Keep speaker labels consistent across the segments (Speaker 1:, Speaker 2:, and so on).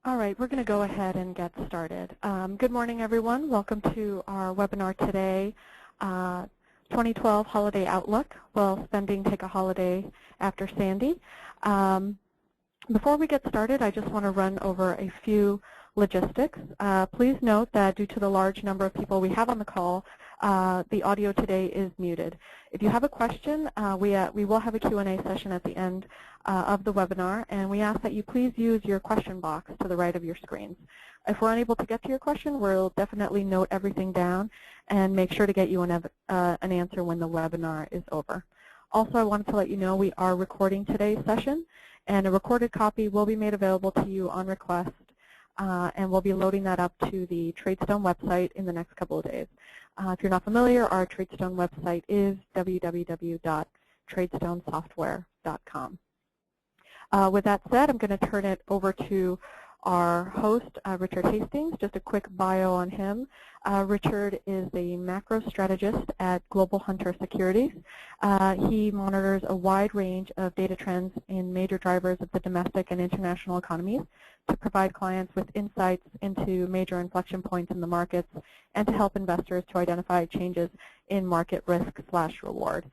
Speaker 1: All right, we're going to go ahead and get started. Good morning, everyone. Welcome to our webinar today, 2012 Holiday Outlook. Will spending take a holiday after Sandy? Before we get started, I just want to run over a few logistics. Please note that due to the large number of people we have on the call, the audio today is muted. If you have a question, we will have a Q&A session at the end of the webinar, and we ask that you please use your question box to the right of your screens. If we're unable to get to your question, we'll definitely note everything down and make sure to get you an answer when the webinar is over. Also, I wanted to let you know we are recording today's session, and a recorded copy will be made available to you on request, and we'll be loading that up to the TradeStone website in the next couple of days. If you're not familiar, our TradeStone website is www.tradestonesoftware.com. With that said, I'm going to turn it over to our host, Richard Hastings. Just a quick bio on him. Richard is a macro strategist at Global Hunter Securities. He monitors a wide range of data trends in major drivers of the domestic and international economies to provide clients with insights into major inflection points in the markets and to help investors to identify changes in market risk/reward.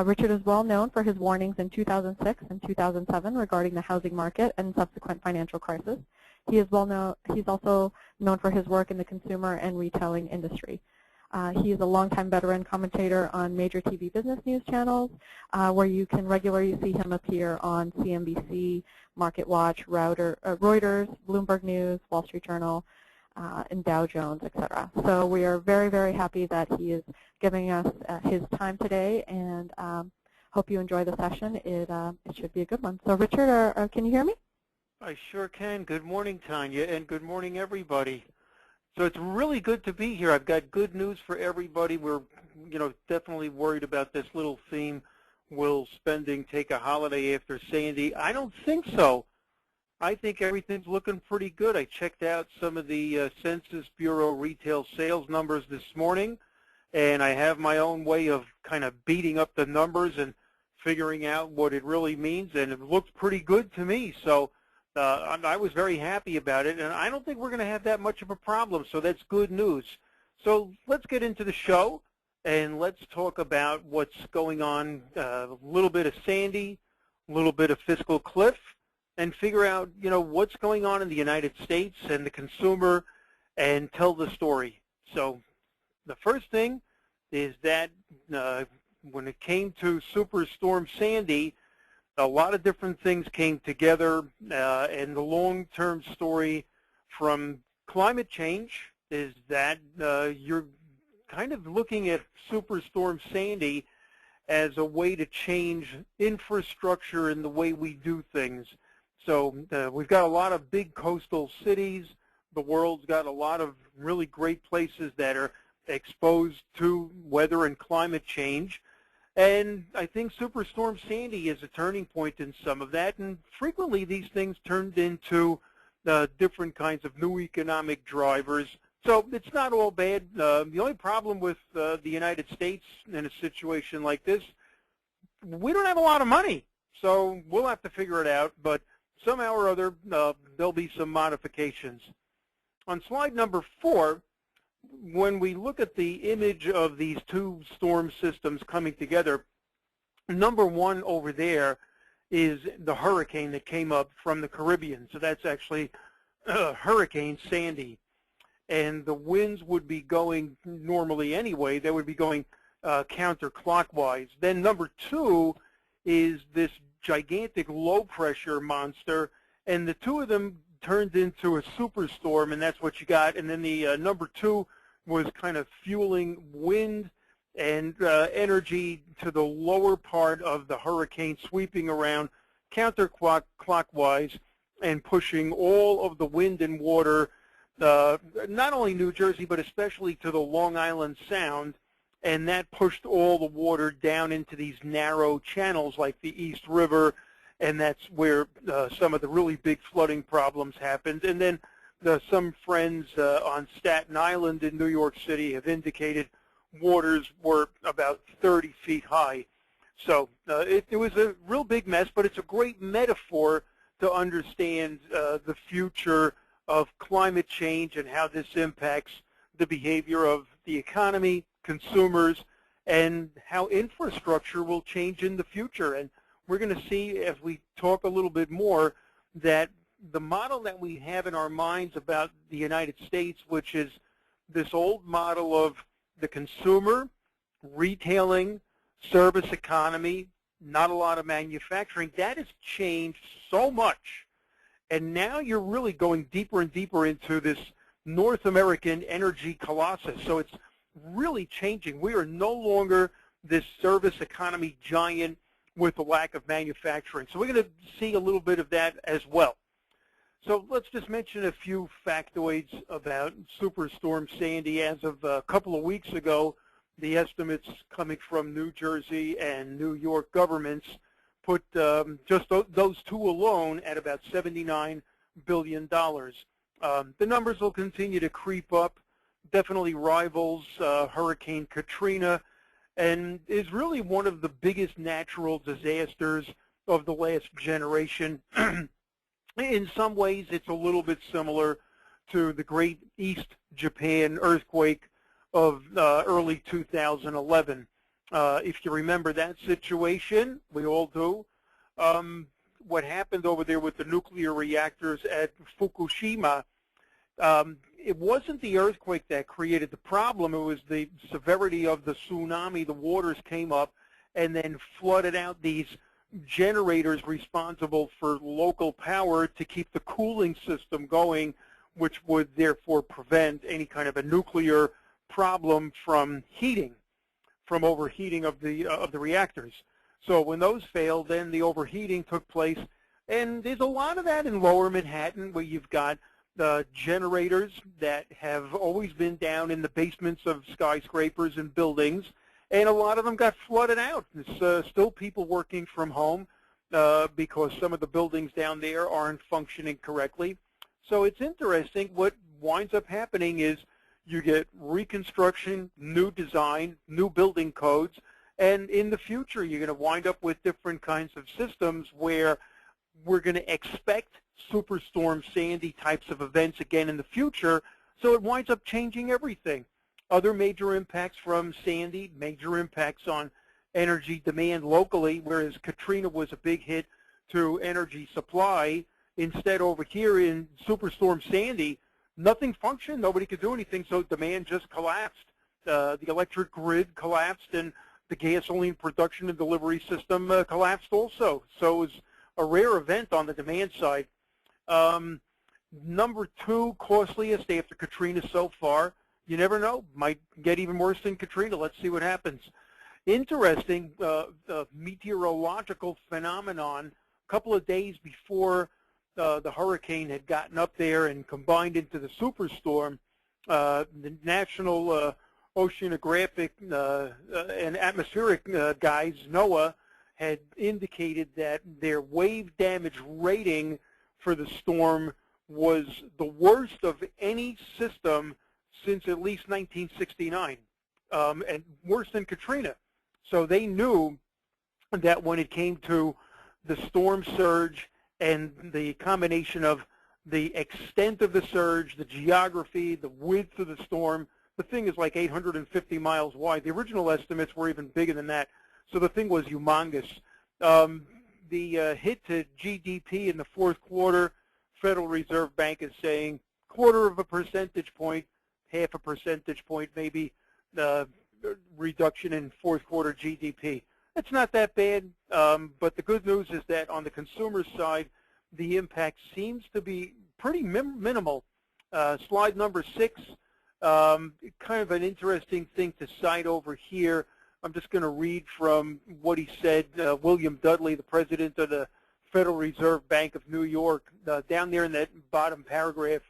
Speaker 1: Richard is well known for his warnings in 2006 and 2007 regarding the housing market and subsequent financial crisis. He's also known for his work in the consumer and retailing industry. He is a longtime veteran commentator on major TV business news channels, where you can regularly see him appear on CNBC, MarketWatch, Reuters, Bloomberg News, Wall Street Journal, and Dow Jones, etc. So we are very, very happy that he is giving us his time today, and hope you enjoy the session. It should be a good one. So Richard, can you hear me?
Speaker 2: I sure can. Good morning, Tanya, and good morning, everybody. So it's really good to be here. I've got good news for everybody. We're, definitely worried about this little theme. Will spending take a holiday after Sandy? I don't think so. I think everything's looking pretty good. I checked out some of the Census Bureau retail sales numbers this morning, and I have my own way of kind of beating up the numbers and figuring out what it really means, and it looks pretty good to me. So I was very happy about it, and I don't think we're going to have that much of a problem, so that's good news. So let's get into the show, and let's talk about what's going on, a little bit of Sandy, a little bit of fiscal cliff, and figure out, what's going on in the United States and the consumer, and tell the story. So the first thing is that when it came to Superstorm Sandy, a lot of different things came together, and the long-term story from climate change is that you're kind of looking at Superstorm Sandy as a way to change infrastructure in the way we do things. So we've got a lot of big coastal cities. The world's got a lot of really great places that are exposed to weather and climate change. And I think Superstorm Sandy is a turning point in some of that, and frequently these things turned into different kinds of new economic drivers. So it's not all bad. The only problem with the United States in a situation like this, we don't have a lot of money, so we'll have to figure it out, but somehow or other there'll be some modifications. On slide number 4, when we look at the image of these two storm systems coming together, number 1 over there is the hurricane that came up from the Caribbean. So that's actually Hurricane Sandy. And the winds would be going normally anyway. They would be going counterclockwise. Then number 2 is this gigantic low-pressure monster, and the two of them turned into a superstorm, and that's what you got. And then the number 2 was kind of fueling wind and energy to the lower part of the hurricane, sweeping around counterclockwise and pushing all of the wind and water, not only New Jersey, but especially to the Long Island Sound, and that pushed all the water down into these narrow channels like the East River, and that's where some of the really big flooding problems happened. And then some friends on Staten Island in New York City have indicated waters were about 30 feet high. So it was a real big mess, but it's a great metaphor to understand the future of climate change and how this impacts the behavior of the economy, consumers, and how infrastructure will change in the future. And we're going to see, as we talk a little bit more, that the model that we have in our minds about the United States, which is this old model of the consumer, retailing, service economy, not a lot of manufacturing, that has changed so much. And now you're really going deeper and deeper into this North American energy colossus. So it's really changing. We are no longer this service economy giant with a lack of manufacturing. So we're going to see a little bit of that as well. So let's just mention a few factoids about Superstorm Sandy. As of a couple of weeks ago, the estimates coming from New Jersey and New York governments put just those two alone at about $79 billion. The numbers will continue to creep up, definitely rivals Hurricane Katrina, and is really one of the biggest natural disasters of the last generation. In some ways, it's a little bit similar to the Great East Japan earthquake of early 2011. If you remember that situation, we all do. What happened over there with the nuclear reactors at Fukushima, it wasn't the earthquake that created the problem. It was the severity of the tsunami. The waters came up and then flooded out these generators responsible for local power to keep the cooling system going, which would therefore prevent any kind of a nuclear problem from heating, from overheating of the reactors. So when those failed, then the overheating took place, and there's a lot of that in Lower Manhattan, where you've got generators that have always been down in the basements of skyscrapers and buildings, and a lot of them got flooded out. There's still people working from home because some of the buildings down there aren't functioning correctly. So it's interesting. What winds up happening is you get reconstruction, new design, new building codes, and in the future you're going to wind up with different kinds of systems where we're going to expect Superstorm Sandy types of events again in the future, so it winds up changing everything. Other major impacts from Sandy, major impacts on energy demand locally, whereas Katrina was a big hit to energy supply. Instead, over here in Superstorm Sandy, nothing functioned, nobody could do anything, so demand just collapsed. The electric grid collapsed, and the gasoline production and delivery system collapsed also. So it was a rare event on the demand side. Number two costliest after Katrina so far. You never know, might get even worse than Katrina. Let's see what happens. Interesting, meteorological phenomenon. A couple of days before the hurricane had gotten up there and combined into the superstorm, the National Oceanographic and Atmospheric guys, NOAA, had indicated that their wave damage rating for the storm was the worst of any system since at least 1969, and worse than Katrina. So they knew that when it came to the storm surge and the combination of the extent of the surge, the geography, the width of the storm, the thing is like 850 miles wide. The original estimates were even bigger than that. So the thing was humongous. The hit to GDP in the fourth quarter, Federal Reserve Bank is saying 1/4 percentage point, 1/2 percentage point maybe, reduction in fourth quarter GDP. It's not that bad, but the good news is that on the consumer side, the impact seems to be pretty minimal. Slide number 6, kind of an interesting thing to cite over here. I'm just going to read from what he said. William Dudley, the president of the Federal Reserve Bank of New York, down there in that bottom paragraph,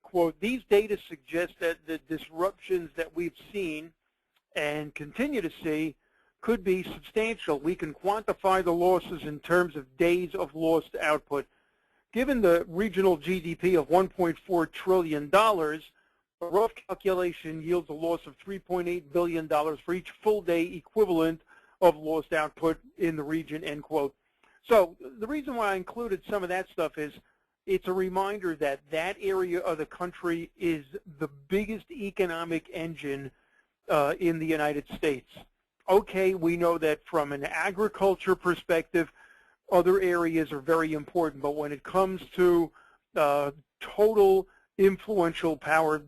Speaker 2: quote, "These data suggest that the disruptions that we've seen and continue to see could be substantial. We can quantify the losses in terms of days of lost output. Given the regional GDP of $1.4 trillion, a rough calculation yields a loss of $3.8 billion for each full day equivalent of lost output in the region," end quote. So the reason why I included some of that stuff is it's a reminder that that area of the country is the biggest economic engine in the United States. Okay, we know that from an agriculture perspective, other areas are very important, but when it comes to total influential power,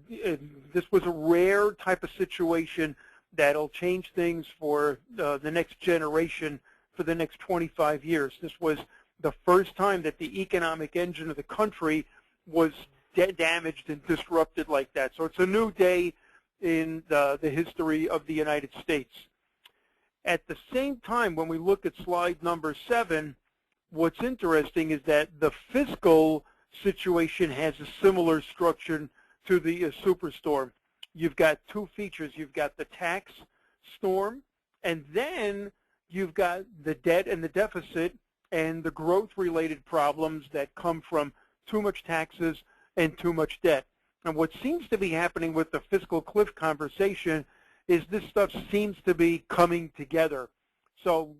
Speaker 2: this was a rare type of situation that'll change things for the next generation, for the next 25 years. This was the first time that the economic engine of the country was damaged and disrupted like that. So it's a new day in the history of the United States. At the same time, when we look at slide number 7, what's interesting is that the fiscal situation has a similar structure to the superstorm. You've got two features. You've got the tax storm, and then you've got the debt and the deficit and the growth-related problems that come from too much taxes and too much debt. And what seems to be happening with the fiscal cliff conversation is this stuff seems to be coming together. So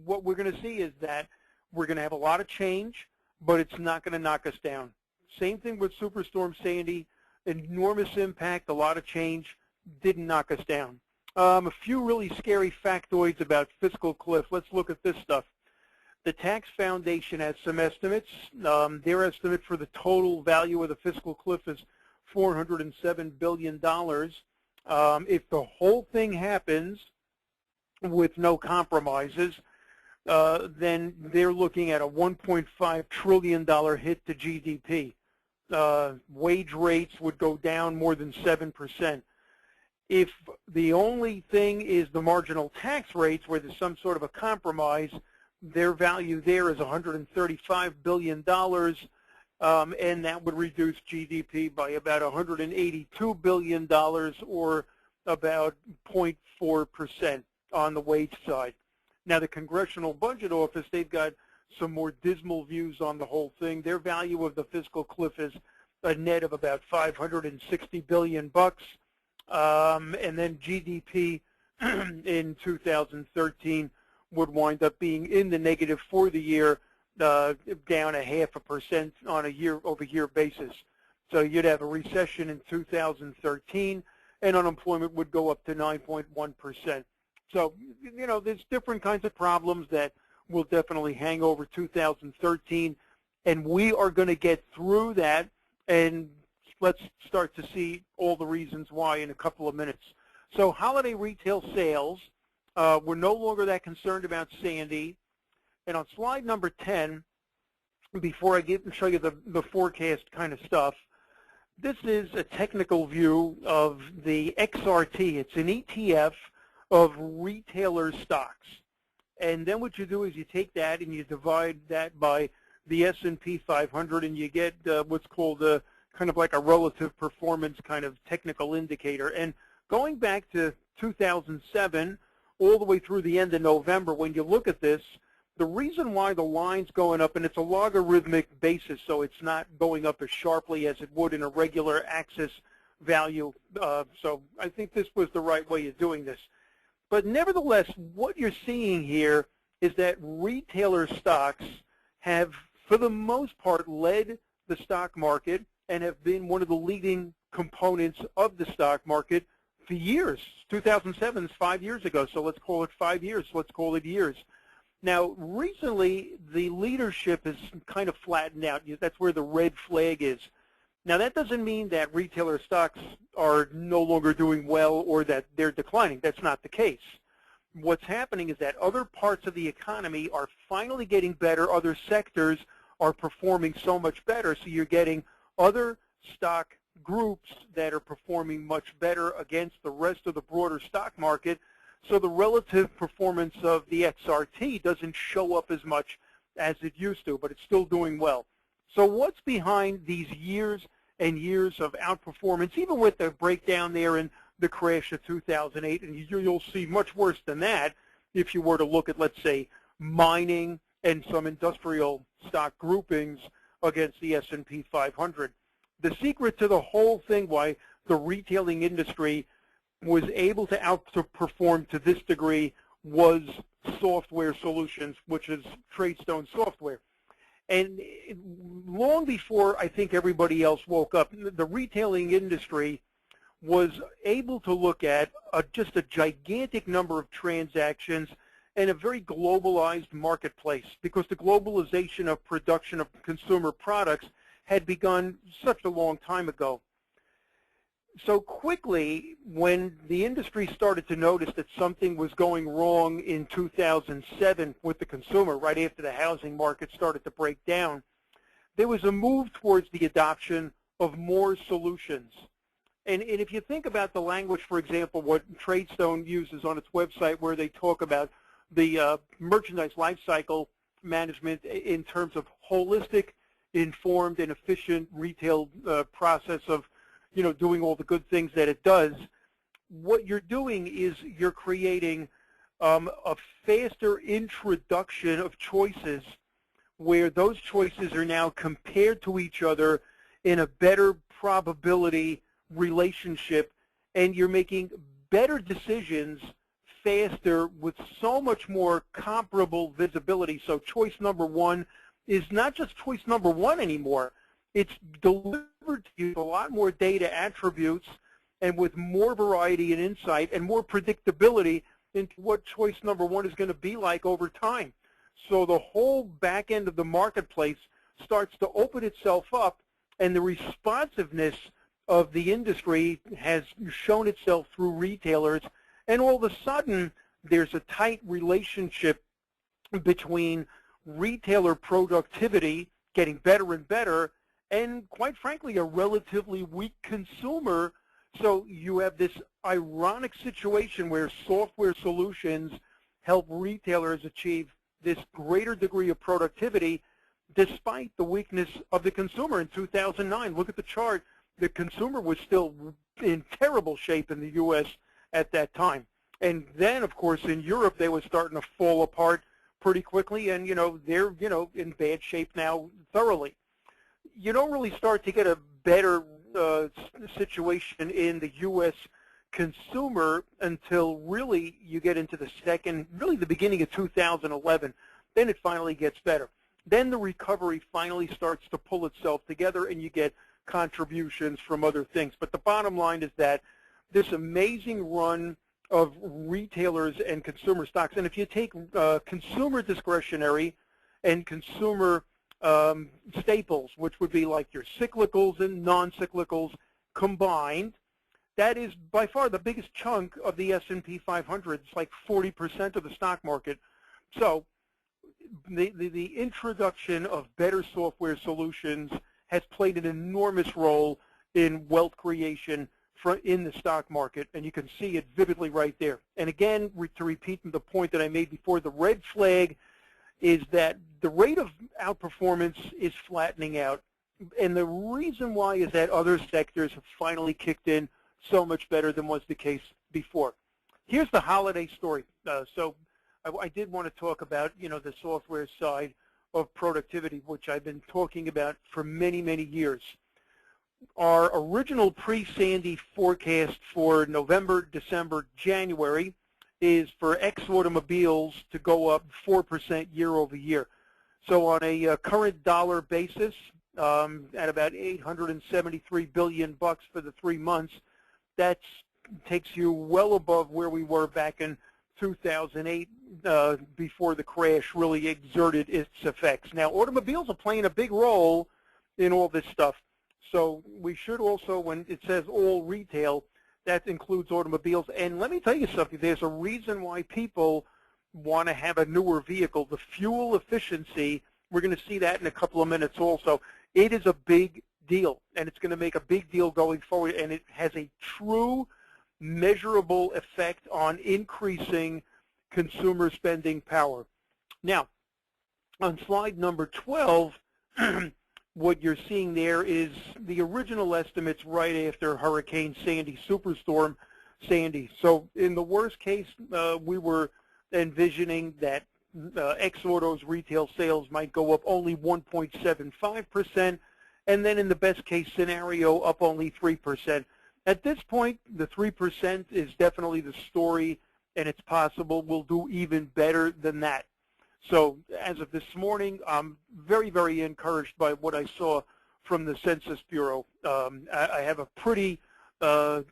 Speaker 2: what we're going to see is that we're going to have a lot of change, but it's not going to knock us down. Same thing with Superstorm Sandy. Enormous impact, a lot of change, didn't knock us down. A few really scary factoids about fiscal cliff. Let's look at this stuff. The Tax Foundation has some estimates. Their estimate for the total value of the fiscal cliff is $407 billion. If the whole thing happens with no compromises, then they're looking at a $1.5 trillion hit to GDP. Wage rates would go down more than 7%. If the only thing is the marginal tax rates where there's some sort of a compromise, their value there is $135 billion, and that would reduce GDP by about $182 billion, or about 0.4% on the wage side. Now, the Congressional Budget Office, they've got some more dismal views on the whole thing. Their value of the fiscal cliff is a net of about $560 billion bucks, and then GDP in 2013 would wind up being in the negative for the year, down 0.5% on a year-over-year basis. So you'd have a recession in 2013, and unemployment would go up to 9.1%. So, you know, there's different kinds of problems that will definitely hang over 2013, and we are going to get through that, and let's start to see all the reasons why in a couple of minutes. So holiday retail sales, we're no longer that concerned about Sandy. And on slide number 10, before I show you the forecast kind of stuff, this is a technical view of the XRT. It's an ETF of retailer stocks. And then what you do is you take that and you divide that by the S&P 500, and you get what's called a kind of like a relative performance kind of technical indicator. And going back to 2007 all the way through the end of November, when you look at this, the reason why the line's going up, and it's a logarithmic basis, so it's not going up as sharply as it would in a regular axis value. So I think this was the right way of doing this. But nevertheless, what you're seeing here is that retailer stocks have, for the most part, led the stock market and have been one of the leading components of the stock market for years. 2007 is 5 years ago, so let's call it 5 years. Let's call it years. Now, recently, the leadership has kind of flattened out. That's where the red flag is. Now, that doesn't mean that retailer stocks are no longer doing well or that they're declining. That's not the case. What's happening is that other parts of the economy are finally getting better. Other sectors are performing so much better, so you're getting other stock groups that are performing much better against the rest of the broader stock market. So the relative performance of the XRT doesn't show up as much as it used to, but it's still doing well. So what's behind these years and years of outperformance, even with the breakdown there in the crash of 2008, and you'll see much worse than that if you were to look at, let's say, mining and some industrial stock groupings against the S&P 500. The secret to the whole thing, why the retailing industry was able to outperform to this degree, was software solutions, which is TradeStone software. And long before I think everybody else woke up, the retailing industry was able to look at just a gigantic number of transactions and a very globalized marketplace, because the globalization of production of consumer products had begun such a long time ago. So quickly, when the industry started to notice that something was going wrong in 2007 with the consumer, right after the housing market started to break down, there was a move towards the adoption of more solutions. And if you think about the language, for example, what TradeStone uses on its website, where they talk about the merchandise lifecycle management in terms of holistic, informed, and efficient retail process of, doing all the good things that it does, what you're doing is you're creating a faster introduction of choices, where those choices are now compared to each other in a better probability relationship, and you're making better decisions faster with so much more comparable visibility. So choice number one is not just choice number one anymore. It's delivered to you a lot more data attributes, and with more variety and insight and more predictability into what choice number one is going to be like over time. So the whole back end of the marketplace starts to open itself up, and the responsiveness of the industry has shown itself through retailers, and all of a sudden there's a tight relationship between retailer productivity getting better and better, and quite frankly a relatively weak consumer. So you have this ironic situation where software solutions help retailers achieve this greater degree of productivity despite the weakness of the consumer. In 2009, look at the chart. The consumer was still in terrible shape in the U.S. at that time. And then, of course, in Europe, they were starting to fall apart pretty quickly, and, they're, in bad shape now thoroughly. You don't really start to get a better situation in the U.S. consumer until really you get into the beginning of 2011. Then it finally gets better. Then the recovery finally starts to pull itself together, and you get contributions from other things. But the bottom line is that this amazing run of retailers and consumer stocks, and if you take consumer discretionary and consumer staples, which would be like your cyclicals and non-cyclicals combined, that is by far the biggest chunk of the S&P 500. It's like 40% of the stock market. So the introduction of better software solutions has played an enormous role in wealth creation in the stock market, and you can see it vividly right there. And again, to repeat the point that I made before, the red flag is that the rate of outperformance is flattening out, and the reason why is that other sectors have finally kicked in so much better than was the case before. Here's the holiday story. So I did want to talk about, the software side of productivity, which I've been talking about for many, many years. Our original pre-Sandy forecast for November, December, January is for ex-automobiles to go up 4% year over year. So on a current dollar basis, at about $873 billion for the 3 months, that takes you well above where we were back in 2008 before the crash really exerted its effects. Now, automobiles are playing a big role in all this stuff. So we should also, when it says all retail, that includes automobiles. And let me tell you something, there's a reason why people want to have a newer vehicle. The fuel efficiency, we're going to see that in a couple of minutes also. It is a big deal, and it's going to make a big deal going forward, and it has a true measurable effect on increasing consumer spending power. Now, on slide number 12, what you're seeing there is the original estimates right after Hurricane Sandy, Superstorm Sandy. So in the worst case, we were envisioning that ex-autos retail sales might go up only 1.75%, and then in the best case scenario, up only 3%. At this point, the 3% is definitely the story, and it's possible we'll do even better than that. So as of this morning, I'm very, very encouraged by what I saw from the Census Bureau. I have a pretty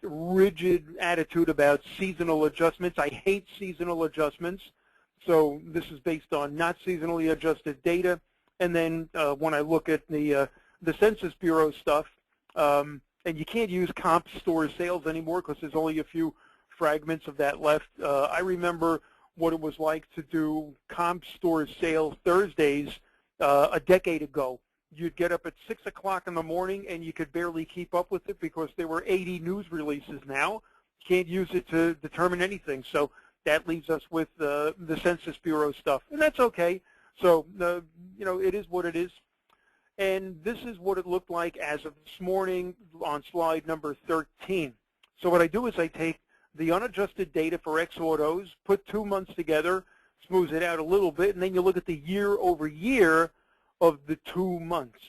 Speaker 2: rigid attitude about seasonal adjustments. I hate seasonal adjustments. So this is based on not seasonally adjusted data. And then when I look at the Census Bureau stuff, and you can't use comp store sales anymore because there's only a few fragments of that left. I remember what it was like to do comp store sales Thursdays a decade ago. You'd get up at 6 o'clock in the morning and you could barely keep up with it because there were 80 news releases now. Can't use it to determine anything. So that leaves us with the Census Bureau stuff, and that's okay. So, you know, it is what it is. And this is what it looked like as of this morning on slide number 13. So what I do is I take the unadjusted data for ex-autos, put 2 months together, smooths it out a little bit, and then you look at the year over year of the 2 months.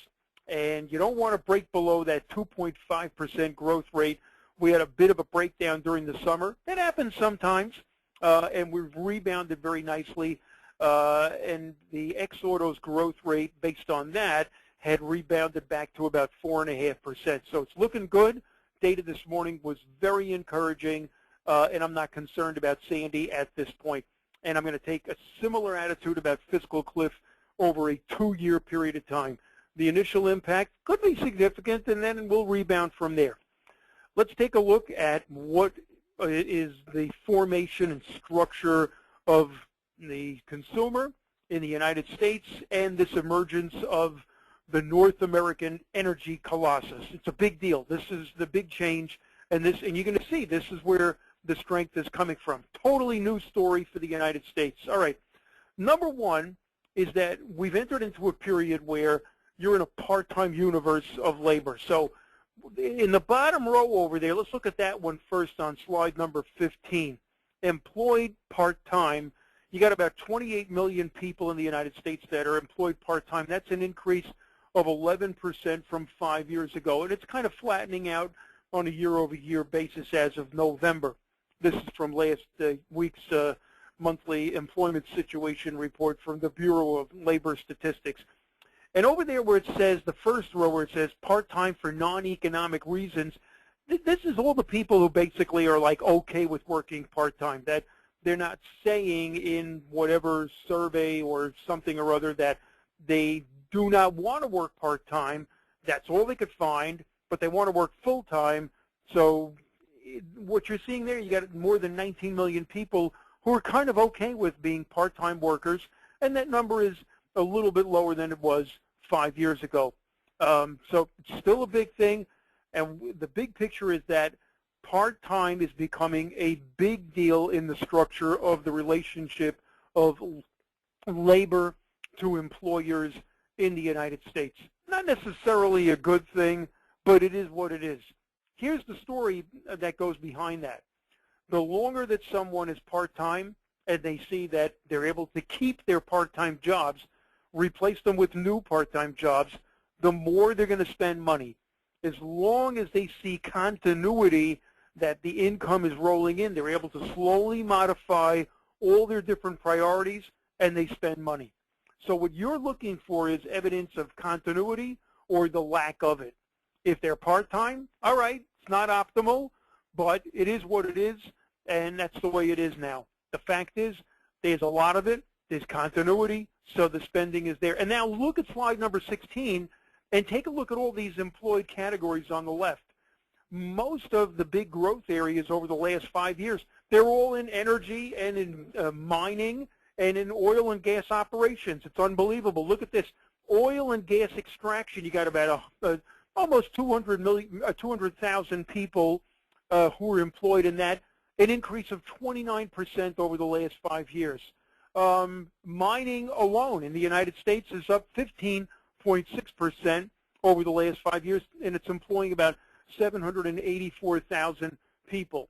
Speaker 2: And you don't want to break below that 2.5% growth rate. We had a bit of a breakdown during the summer. That happens sometimes, and we've rebounded very nicely. And the ex-autos growth rate based on that had rebounded back to about 4.5%. So it's looking good. Data this morning was very encouraging, and I'm not concerned about Sandy at this point. And I'm going to take a similar attitude about fiscal cliff over a 2-year period of time. The initial impact could be significant, and then we'll rebound from there. Let's take a look at what is the formation and structure of the consumer in the United States and this emergence of the North American energy colossus. It's a big deal. This is the big change, and you're going to see this is where the strength is coming from. Totally new story for the United States. All right. Number one is that we've entered into a period where you're in a part-time universe of labor. So in the bottom row over there, let's look at that one first on slide number 15. Employed part-time. You got about 28 million people in the United States that are employed part-time. That's an increase of 11% from 5 years ago, and it's kind of flattening out on a year-over-year basis as of November. This is from last week's monthly employment situation report from the Bureau of Labor Statistics. And over there where it says, the first row where it says part-time for non-economic reasons, this is all the people who basically are like okay with working part-time, that they're not saying in whatever survey or something or other that they do not want to work part-time. That's all they could find, but they want to work full-time. So what you're seeing there, you got more than 19 million people who are kind of okay with being part-time workers, and that number is a little bit lower than it was 5 years ago. So it's still a big thing, and the big picture is that part-time is becoming a big deal in the structure of the relationship of labor to employers in the United States. Not necessarily a good thing, but it is what it is. Here's the story that goes behind that. The longer that someone is part-time and they see that they're able to keep their part-time jobs, replace them with new part-time jobs, the more they're going to spend money. As long as they see continuity that the income is rolling in, they're able to slowly modify all their different priorities, and they spend money. So what you're looking for is evidence of continuity or the lack of it. If they're part-time, all right, it's not optimal, but it is what it is, and that's the way it is now. The fact is, there's a lot of it, there's continuity, so the spending is there. And now look at slide number 16 and take a look at all these employed categories on the left. Most of the big growth areas over the last 5 years, they're all in energy and in mining and in oil and gas operations. It's unbelievable. Look at this. Oil and gas extraction, you got about almost 200,000 people who are employed in that, an increase of 29% over the last 5 years. Mining alone in the United States is up 15.6% over the last 5 years, and it's employing about 784,000 people.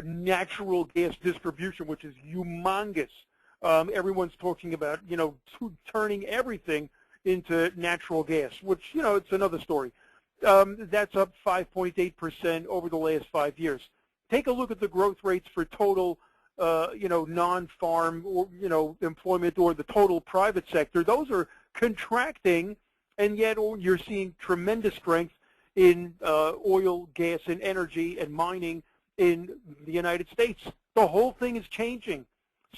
Speaker 2: Natural gas distribution, which is humongous. Everyone's talking about, you know, turning everything into natural gas, which, you know, it's another story. That's up 5.8% over the last 5 years. Take a look at the growth rates for total non-farm or, employment or the total private sector. Those are contracting, and yet you're seeing tremendous strength in oil, gas, and energy and mining in the United States. The whole thing is changing.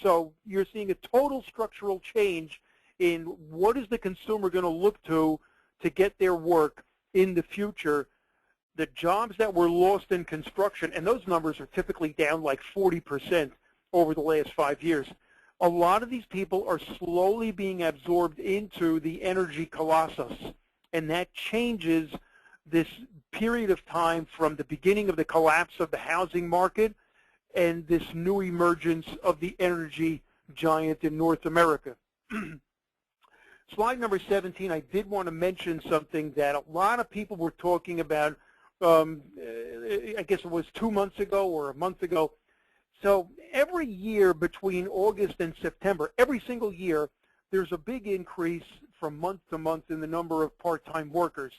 Speaker 2: So you're seeing a total structural change in what is the consumer going to look to get their work in the future. The jobs that were lost in construction, and those numbers are typically down like 40% over the last 5 years. A lot of these people are slowly being absorbed into the energy colossus, and that changes this period of time from the beginning of the collapse of the housing market and this new emergence of the energy giant in North America. Slide number 17, I did want to mention something that a lot of people were talking about, I guess it was 2 months ago or a month ago. So every year between August and September, every single year, there's a big increase from month to month in the number of part-time workers.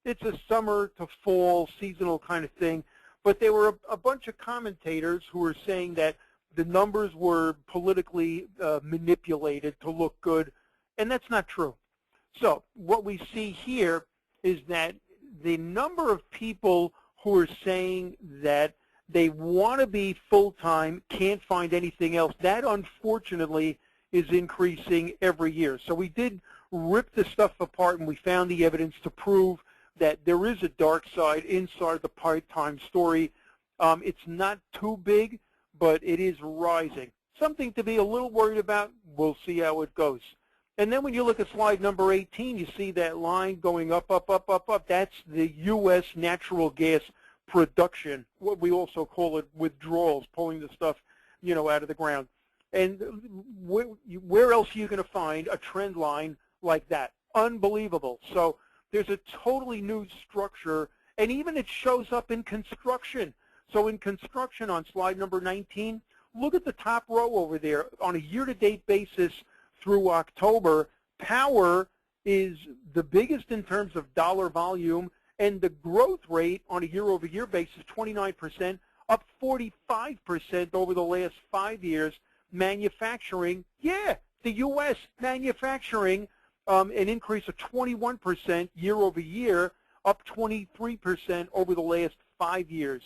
Speaker 2: It's a summer to fall seasonal kind of thing, but there were a bunch of commentators who were saying that the numbers were politically manipulated to look good, and that's not true. So what we see here is that the number of people who are saying that they want to be full-time, can't find anything else, that unfortunately is increasing every year. So we did rip this stuff apart, and we found the evidence to prove that there is a dark side inside the part-time story. It's not too big, but it is rising. Something to be a little worried about. We'll see how it goes. And then when you look at slide number 18, you see that line going up, up, up, up, up. That's the U.S. natural gas production, what we also call it withdrawals, pulling the stuff, out of the ground. And where else are you going to find a trend line like that? Unbelievable. So there's a totally new structure, and even it shows up in construction. So in construction on slide number 19, look at the top row over there. On a year-to-date basis through October, power is the biggest in terms of dollar volume, and the growth rate on a year-over-year basis, 29%, up 45% over the last 5 years. Manufacturing, yeah, the U.S. manufacturing, an increase of 21% year-over-year, up 23% over the last 5 years.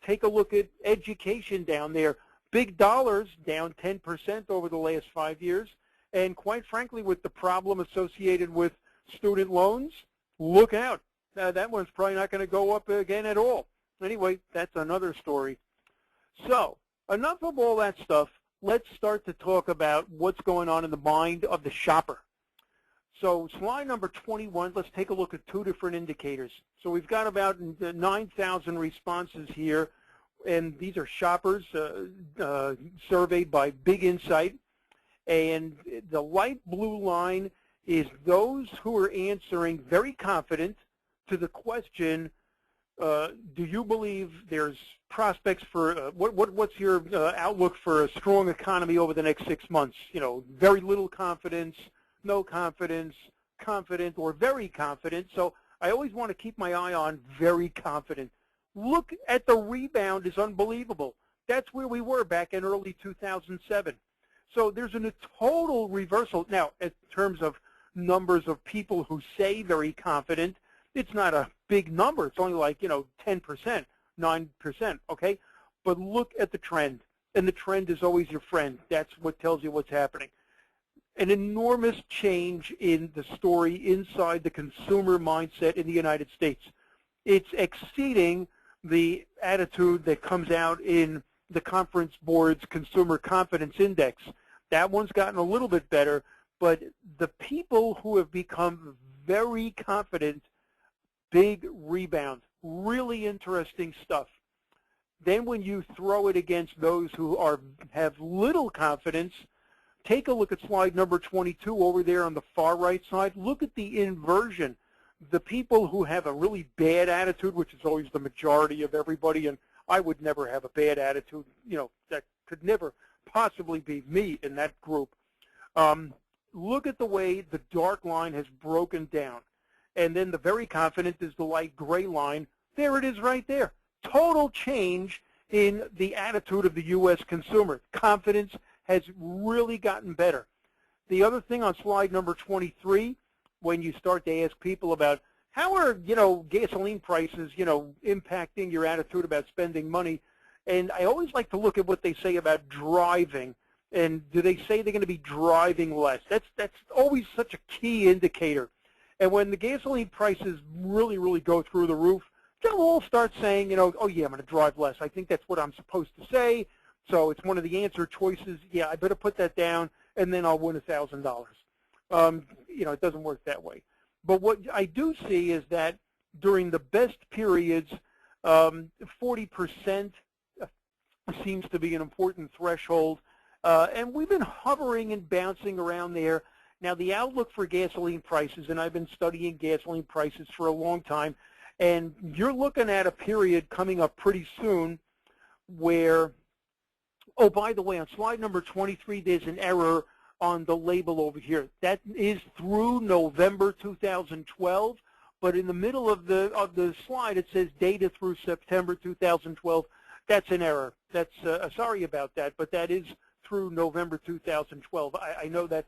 Speaker 2: Take a look at education down there. Big dollars, down 10% over the last 5 years. And quite frankly, with the problem associated with student loans, look out. That one's probably not going to go up again at all. Anyway, that's another story. So enough of all that stuff. Let's start to talk about what's going on in the mind of the shopper. So slide number 21, let's take a look at two different indicators. So we've got about 9,000 responses here, and these are shoppers surveyed by Big Insight. And the light blue line is those who are answering very confident to the question, do you believe there's prospects for, what's your outlook for a strong economy over the next 6 months? Very little confidence, no confidence, confident, or very confident. So I always want to keep my eye on very confident. Look at the rebound is unbelievable. That's where we were back in early 2007. So there's a total reversal. Now, in terms of numbers of people who say very confident, it's not a big number. It's only like, 10%, 9%, okay? But look at the trend, and the trend is always your friend. That's what tells you what's happening. An enormous change in the story inside the consumer mindset in the United States. It's exceeding the attitude that comes out in the Conference Board's Consumer Confidence Index. That one's gotten a little bit better, but the people who have become very confident, big rebound, really interesting stuff. Then when you throw it against those who have little confidence, take a look at slide number 22 over there on the far right side. Look at the inversion. The people who have a really bad attitude, which is always the majority of everybody, and I would never have a bad attitude, that could never possibly be me in that group. Look at the way the dark line has broken down. And then the very confident is the light gray line. There it is right there. Total change in the attitude of the U.S. consumer. Confidence has really gotten better. The other thing on slide number 23, when you start to ask people about how are, gasoline prices, impacting your attitude about spending money, and I always like to look at what they say about driving. And do they say they're going to be driving less? That's always such a key indicator. And when the gasoline prices really, really go through the roof, they'll all start saying, oh yeah, I'm going to drive less. I think that's what I'm supposed to say. So it's one of the answer choices. Yeah, I better put that down, and then I'll win $1,000. It doesn't work that way. But what I do see is that during the best periods, 40% seems to be an important threshold. And we've been hovering and bouncing around there. Now, the outlook for gasoline prices, and I've been studying gasoline prices for a long time, and you're looking at a period coming up pretty soon where, oh, by the way, on slide number 23, there's an error on the label over here. That is through November 2012, but in the middle of the slide, it says data through September 2012. That's an error. That's sorry about that, but that is through November 2012. I know that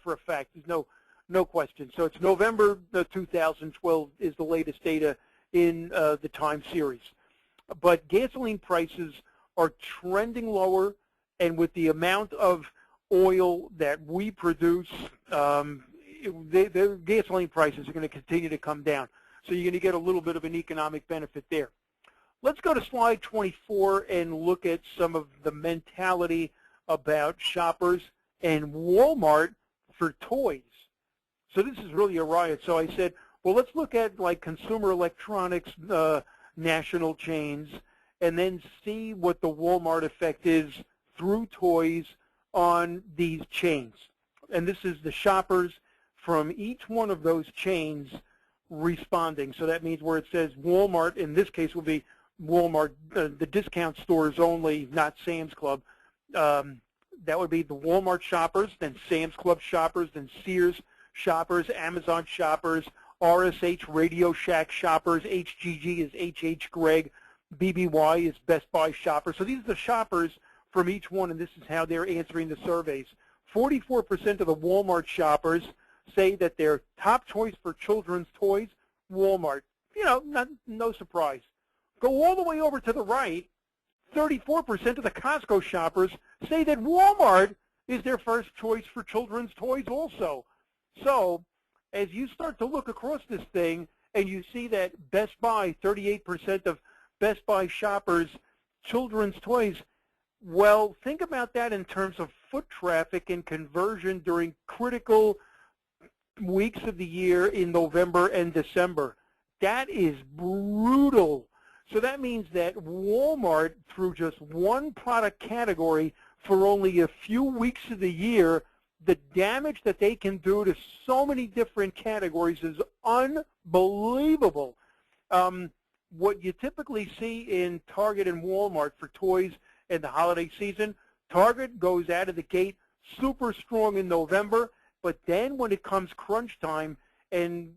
Speaker 2: for a fact. There's no question. So it's November 2012 is the latest data in the time series. But gasoline prices are trending lower, and with the amount of oil that we produce, the gasoline prices are going to continue to come down. So you're going to get a little bit of an economic benefit there. Let's go to slide 24 and look at some of the mentality about shoppers and Walmart for toys. So this is really a riot. So I said, well, let's look at like consumer electronics national chains and then see what the Walmart effect is through toys on these chains. And this is the shoppers from each one of those chains responding. So that means where it says Walmart, in this case will be Walmart, the discount stores only, not Sam's Club. That would be the Walmart shoppers, then Sam's Club shoppers, then Sears shoppers, Amazon shoppers, RSH Radio Shack shoppers, HGG is HH Gregg, BBY is Best Buy shoppers. So these are the shoppers from each one, and this is how they're answering the surveys. 44% of the Walmart shoppers say that their top choice for children's toys, Walmart. No surprise. Go all the way over to the right, 34% of the Costco shoppers say that Walmart is their first choice for children's toys also. So as you start to look across this thing and you see that Best Buy, 38% of Best Buy shoppers, children's toys, well, think about that in terms of foot traffic and conversion during critical weeks of the year in November and December. That is brutal. So that means that Walmart, through just one product category for only a few weeks of the year, the damage that they can do to so many different categories is unbelievable. What you typically see in Target and Walmart for toys in the holiday season, Target goes out of the gate super strong in November, but then when it comes crunch time and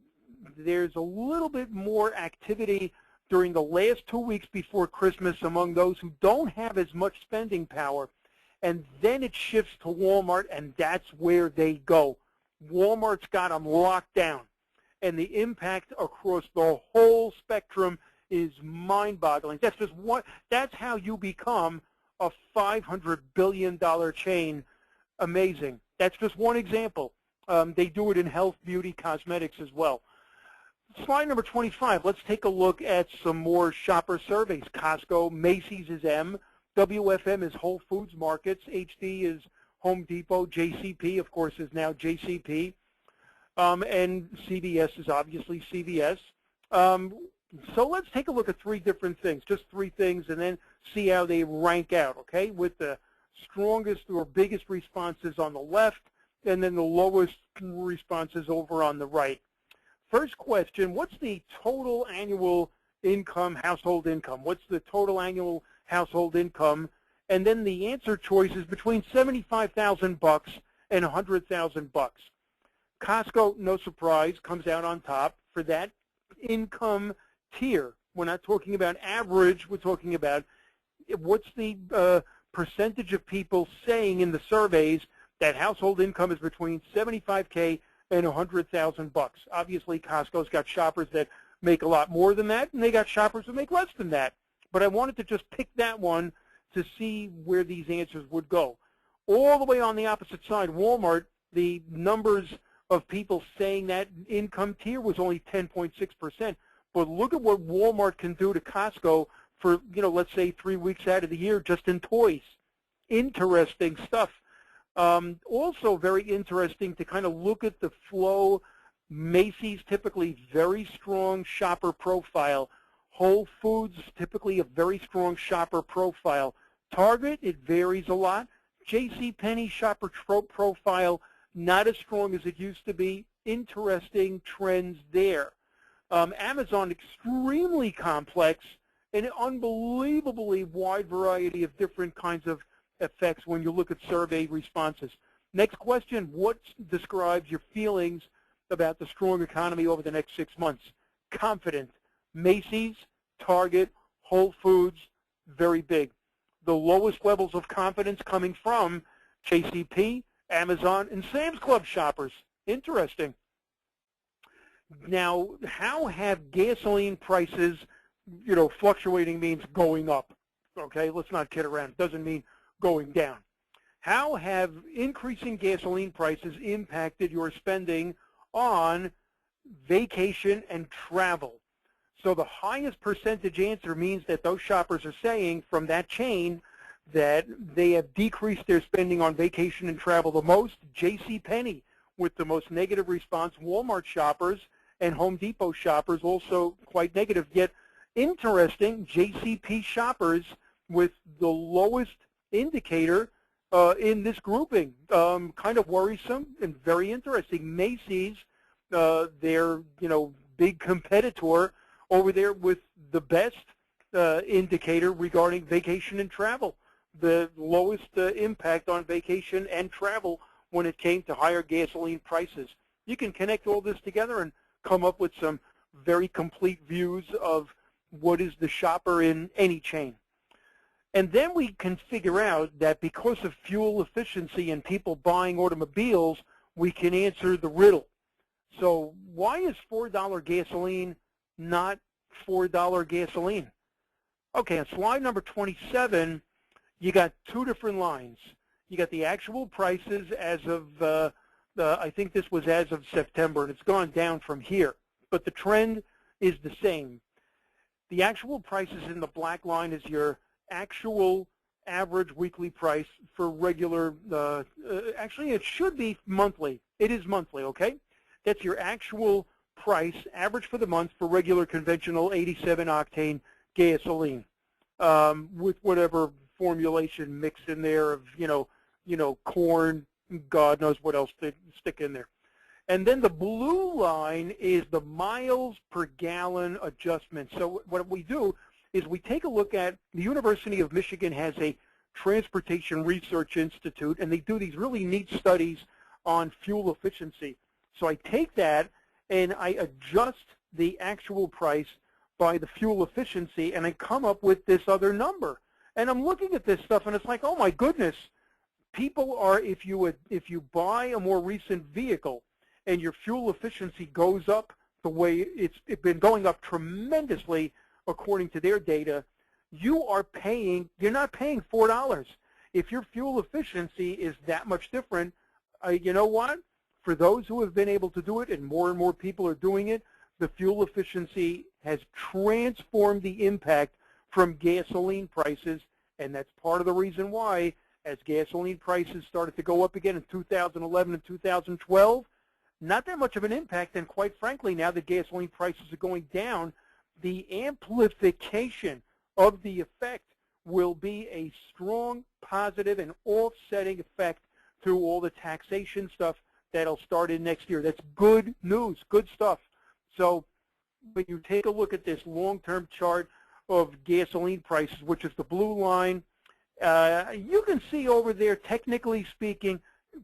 Speaker 2: there's a little bit more activity during the last 2 weeks before Christmas among those who don't have as much spending power, and then it shifts to Walmart, and that's where they go. Walmart's got them locked down, and the impact across the whole spectrum is mind-boggling. That's just one. That's how you become a $500 billion chain. Amazing. That's just one example. They do it in health, beauty, cosmetics as well. Slide number 25, let's take a look at some more shopper surveys. Costco, Macy's is M, WFM is Whole Foods Markets, HD is Home Depot, JCP, of course, is now JCP, and CVS is obviously CVS. So let's take a look at three different things, just three things, and then see how they rank out, okay, with the strongest or biggest responses on the left, and then the lowest responses over on the right. First question, what's the total annual income, household income? What's the total annual household income? And then the answer choice is between $75,000 and $100,000. Costco, no surprise, comes out on top for that income tier. We're not talking about average, we're talking about what's the percentage of people saying in the surveys that household income is between $75K and $100,000? Obviously, Costco's got shoppers that make a lot more than that, and they got shoppers who make less than that. But I wanted to just pick that one to see where these answers would go. All the way on the opposite side, Walmart, the numbers of people saying that income tier was only 10.6%. But look at what Walmart can do to Costco for, let's say 3 weeks out of the year just in toys. Interesting stuff. Also very interesting to kind of look at the flow. Macy's, typically very strong shopper profile. Whole Foods, typically a very strong shopper profile. Target, it varies a lot. JCPenney shopper profile, not as strong as it used to be. Interesting trends there. Amazon, extremely complex, and an unbelievably wide variety of different kinds of effects when you look at survey responses. Next question, what describes your feelings about the strong economy over the next 6 months? Confident. Macy's, Target, Whole Foods, very big. The lowest levels of confidence coming from JCP, Amazon, and Sam's Club shoppers. Interesting. Now, how have gasoline prices, fluctuating means going up. Okay, let's not kid around. It doesn't mean going down. How have increasing gasoline prices impacted your spending on vacation and travel? So the highest percentage answer means that those shoppers are saying from that chain that they have decreased their spending on vacation and travel the most. JCPenney with the most negative response. Walmart shoppers and Home Depot shoppers also quite negative. Yet interesting, JCP shoppers with the lowest indicator in this grouping. Kind of worrisome and very interesting. Macy's, their big competitor, over there with the best indicator regarding vacation and travel. The lowest impact on vacation and travel when it came to higher gasoline prices. You can connect all this together and come up with some very complete views of what is the shopper in any chain. And then we can figure out that because of fuel efficiency and people buying automobiles, we can answer the riddle. So why is $4 gasoline not $4 gasoline? Okay, on slide number 27, you got two different lines. You got the actual prices as of, I think this was as of September, and it's gone down from here. But the trend is the same. The actual prices in the black line is your actual average weekly price for regular, actually it should be monthly. It is monthly, okay? That's your actual price, average for the month for regular conventional 87 octane gasoline, with whatever formulation mix in there of, corn, God knows what else they stick in there. And then the blue line is the miles per gallon adjustment. So what we do is we take a look at, the University of Michigan has a Transportation Research Institute, and they do these really neat studies on fuel efficiency. So I take that and I adjust the actual price by the fuel efficiency, and I come up with this other number. And I'm looking at this stuff, and it's like, oh my goodness, people are, if you buy a more recent vehicle and your fuel efficiency goes up the way it's been going up tremendously according to their data, you're not paying $4. If your fuel efficiency is that much different, you know what? For those who have been able to do it, and more people are doing it, the fuel efficiency has transformed the impact from gasoline prices, and that's part of the reason why, as gasoline prices started to go up again in 2011 and 2012, not that much of an impact, and quite frankly, now that gasoline prices are going down, the amplification of the effect will be a strong positive and offsetting effect through all the taxation stuff that'll start in next year. That's good news, good stuff. So when you take a look at this long-term chart of gasoline prices, which is the blue line, you can see over there, technically speaking,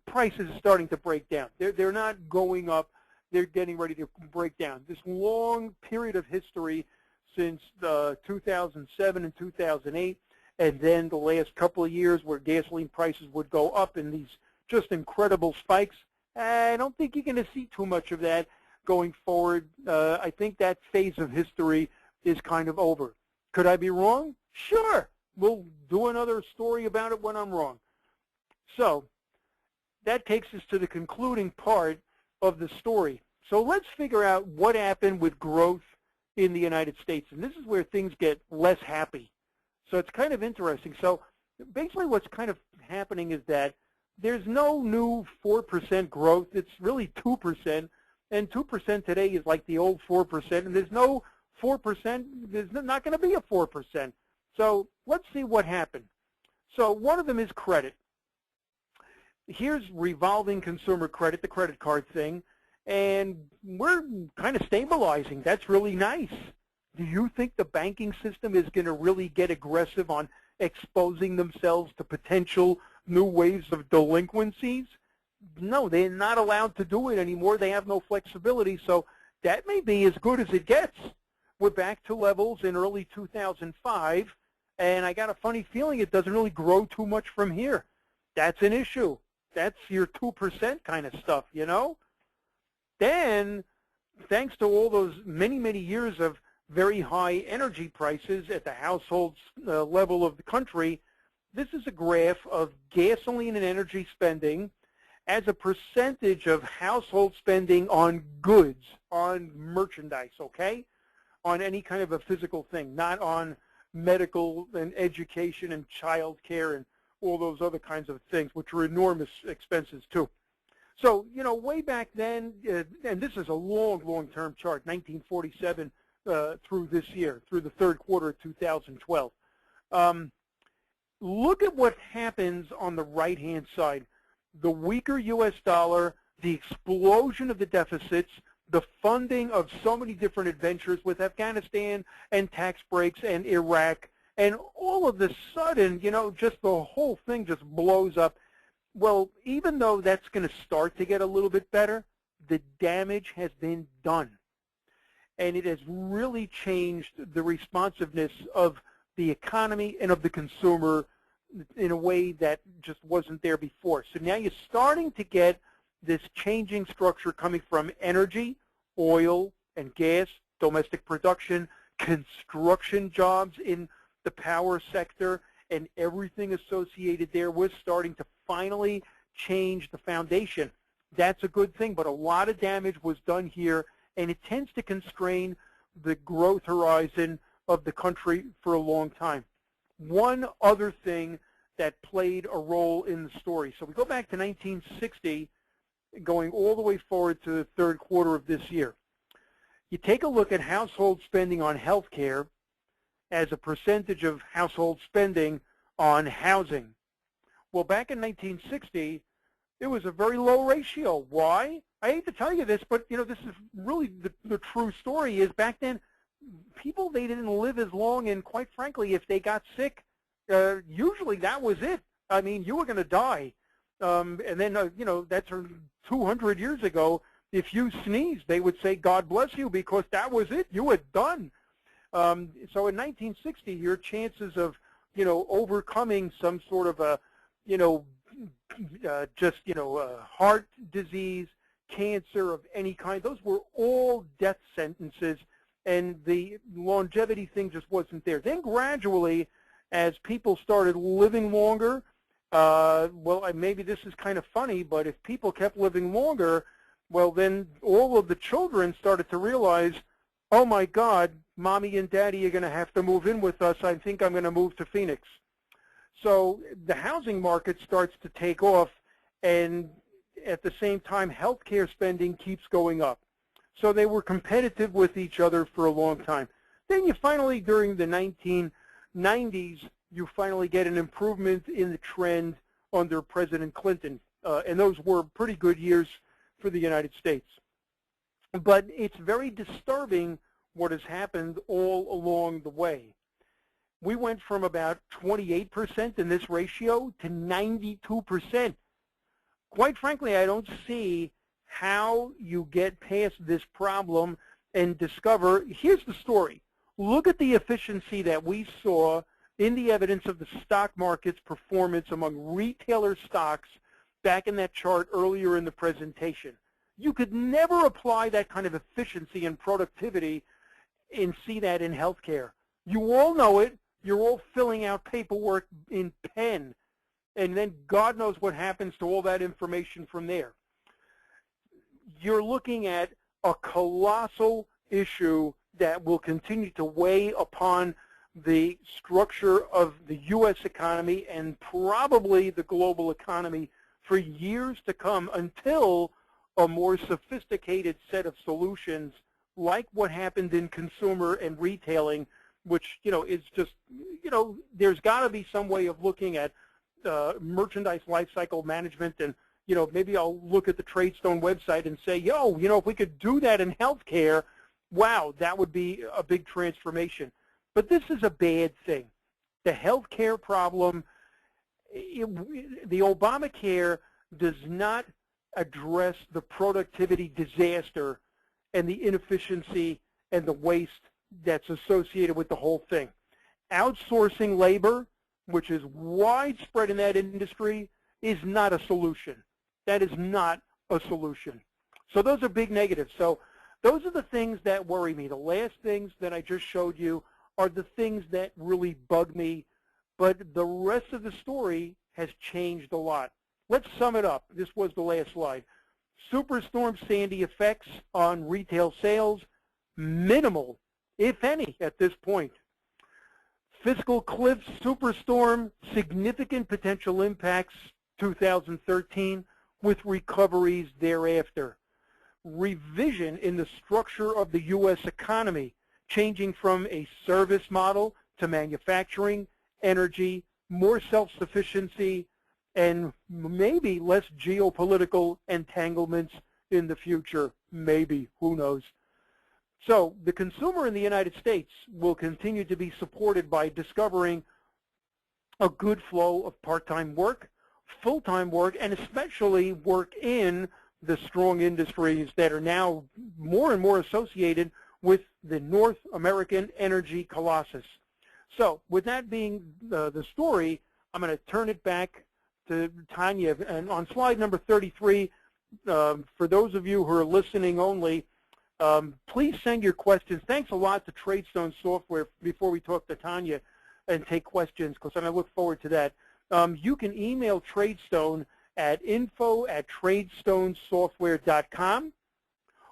Speaker 2: prices are starting to break down. They're not going up. They're getting ready to break down. This long period of history since 2007 and 2008, and then the last couple of years where gasoline prices would go up in these just incredible spikes. I don't think you're going to see too much of that going forward. I think that phase of history is kind of over. Could I be wrong? Sure. We'll do another story about it when I'm wrong. So that takes us to the concluding part of the story. So let's figure out what happened with growth in the United States. And this is where things get less happy. So it's kind of interesting. So basically what's kind of happening is that there's no new 4% growth. It's really 2%. And 2% today is like the old 4%. And there's no 4%. There's not going to be a 4%. So let's see what happened. So one of them is credit. Here's revolving consumer credit, the credit card thing. And we're kind of stabilizing. That's really nice. Do you think the banking system is going to really get aggressive on exposing themselves to potential new waves of delinquencies? No, they're not allowed to do it anymore. They have no flexibility. So that may be as good as it gets. We're back to levels in early 2005, and I got a funny feeling it doesn't really grow too much from here. That's an issue. That's your 2% kind of stuff, you know? Then, thanks to all those many, many years of very high energy prices at the household level of the country, this is a graph of gasoline and energy spending as a percentage of household spending on goods, on merchandise, okay? On any kind of a physical thing, not on medical and education and child care and all those other kinds of things, which are enormous expenses too. So, you know, way back then, and this is a long, long-term chart, 1947 through this year, through the third quarter of 2012. Look at what happens on the right-hand side. The weaker U.S. dollar, the explosion of the deficits, the funding of so many different adventures with Afghanistan and tax breaks and Iraq, and all of a sudden, you know, just the whole thing just blows up. Well, even though that's going to start to get a little bit better, the damage has been done. And it has really changed the responsiveness of the economy and of the consumer in a way that just wasn't there before. So now you're starting to get this changing structure coming from energy, oil and gas, domestic production, construction jobs in the power sector, and everything associated there. We're starting to finally change the foundation. That's a good thing, but a lot of damage was done here, and it tends to constrain the growth horizon of the country for a long time. One other thing that played a role in the story. So we go back to 1960, going all the way forward to the third quarter of this year. You take a look at household spending on health care as a percentage of household spending on housing. Well, back in 1960, it was a very low ratio. Why? I hate to tell you this, but you know, this is really the true story. Is back then, people, they didn't live as long, and quite frankly, if they got sick, usually that was it. I mean, you were going to die. And then, you know, that's 200 years ago. If you sneezed, they would say, God bless you, because that was it. You were done. So in 1960, your chances of, you know, overcoming some sort of a, you know, heart disease, cancer of any kind, those were all death sentences, and the longevity thing just wasn't there. Then gradually, as people started living longer, well, maybe this is kind of funny, but if people kept living longer, well, then all of the children started to realize, oh my God, Mommy and Daddy are going to have to move in with us. I think I'm going to move to Phoenix. So the housing market starts to take off, and at the same time, healthcare spending keeps going up. So they were competitive with each other for a long time. Then you finally, during the 1990s, you finally get an improvement in the trend under President Clinton. And those were pretty good years for the United States. But it's very disturbing what has happened all along the way. We went from about 28% in this ratio to 92%. Quite frankly, I don't see how you get past this problem and discover, here's the story. Look at the efficiency that we saw in the evidence of the stock market's performance among retailer stocks back in that chart earlier in the presentation. You could never apply that kind of efficiency and productivity and see that in healthcare. You all know it. You're all filling out paperwork in pen, and then God knows what happens to all that information from there. You're looking at a colossal issue that will continue to weigh upon the structure of the U.S. economy and probably the global economy for years to come, until a more sophisticated set of solutions like what happened in consumer and retailing, which, is just, there's got to be some way of looking at merchandise life cycle management. And, maybe I'll look at the TradeStone website and say, if we could do that in healthcare, wow, that would be a big transformation. But this is a bad thing. The healthcare problem, the Obamacare does not address the productivity disaster and the inefficiency and the waste that's associated with the whole thing. Outsourcing labor, which is widespread in that industry, is not a solution. That is not a solution. So those are big negatives. So those are the things that worry me. The last things that I just showed you are the things that really bug me, but the rest of the story has changed a lot. Let's sum it up. This was the last slide. Superstorm Sandy effects on retail sales, minimal, if any, at this point. Fiscal cliff superstorm, significant potential impacts 2013 with recoveries thereafter. Revision in the structure of the U.S. economy, changing from a service model to manufacturing, energy, more self-sufficiency, and maybe less geopolitical entanglements in the future. Maybe, who knows. So the consumer in the United States will continue to be supported by discovering a good flow of part-time work, full-time work, and especially work in the strong industries that are now more and more associated with the North American energy colossus. So with that being the story, I'm going to turn it back to Tanya. And on slide number 33, for those of you who are listening only, please send your questions. Thanks a lot to TradeStone Software before we talk to Tanya and take questions, because I look forward to that. You can email TradeStone at info@tradestonesoftware.com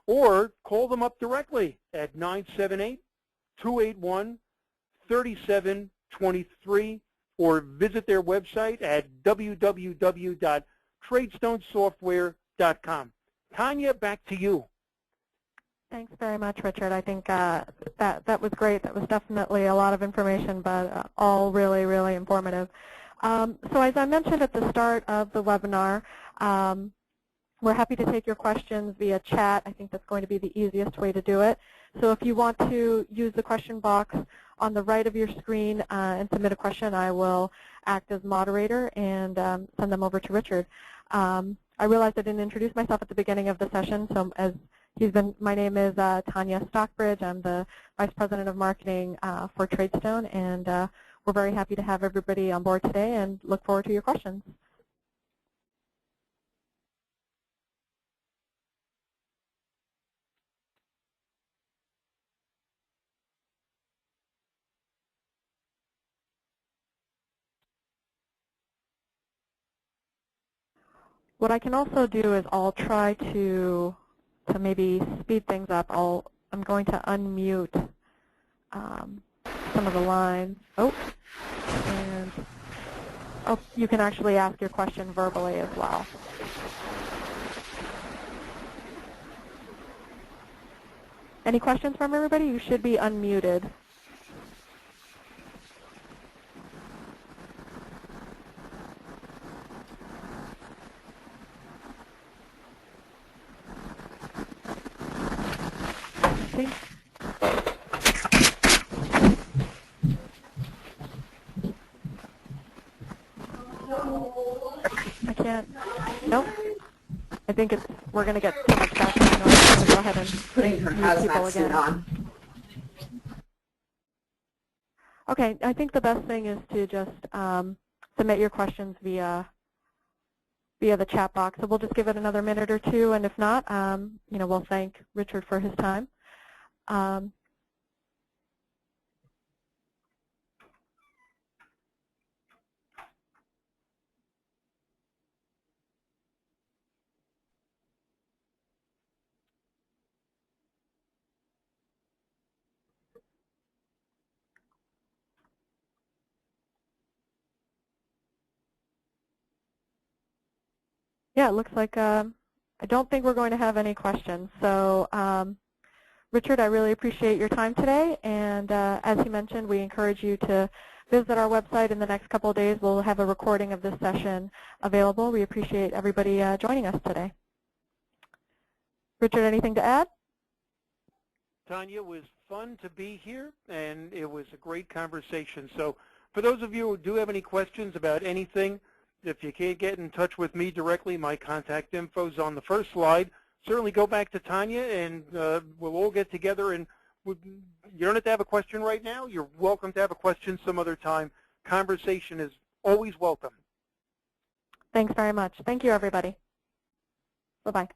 Speaker 2: or call them up directly at 978-281-3723 or visit their website at www.tradestonesoftware.com. Tanya, back to you.
Speaker 1: Thanks very much, Richard. I think that was great. That was definitely a lot of information, but all really, really informative. So as I mentioned at the start of the webinar, we're happy to take your questions via chat. I think that's going to be the easiest way to do it. So if you want to use the question box on the right of your screen and submit a question, I will act as moderator and send them over to Richard. I realized I didn't introduce myself at the beginning of the session, so my name is Tanya Stockbridge. I'm the Vice President of Marketing for TradeStone, and we're very happy to have everybody on board today and look forward to your questions. What I can also do is I'll try to maybe speed things up. I'm going to unmute some of the lines. And you can actually ask your question verbally as well. Any questions from everybody? You should be unmuted. Okay. I can't. Nope. I think we're going to get so much background noise. I'm going to go ahead and
Speaker 3: putting her hazmat suit on.
Speaker 1: Okay, I think the best thing is to just submit your questions via the chat box. So we'll just give it another minute or two, and if not, we'll thank Richard for his time. Yeah, it looks like I don't think we're going to have any questions. So Richard, I really appreciate your time today, and as he mentioned, we encourage you to visit our website in the next couple of days. We'll have a recording of this session available. We appreciate everybody joining us today. Richard, anything to add?
Speaker 2: Tanya, it was fun to be here, and it was a great conversation. So for those of you who do have any questions about anything, if you can't get in touch with me directly, my contact info is on the first slide. Certainly go back to Tanya, and we'll all get together. And you don't have to have a question right now. You're welcome to have a question some other time. Conversation is always welcome.
Speaker 1: Thanks very much. Thank you, everybody. Bye-bye.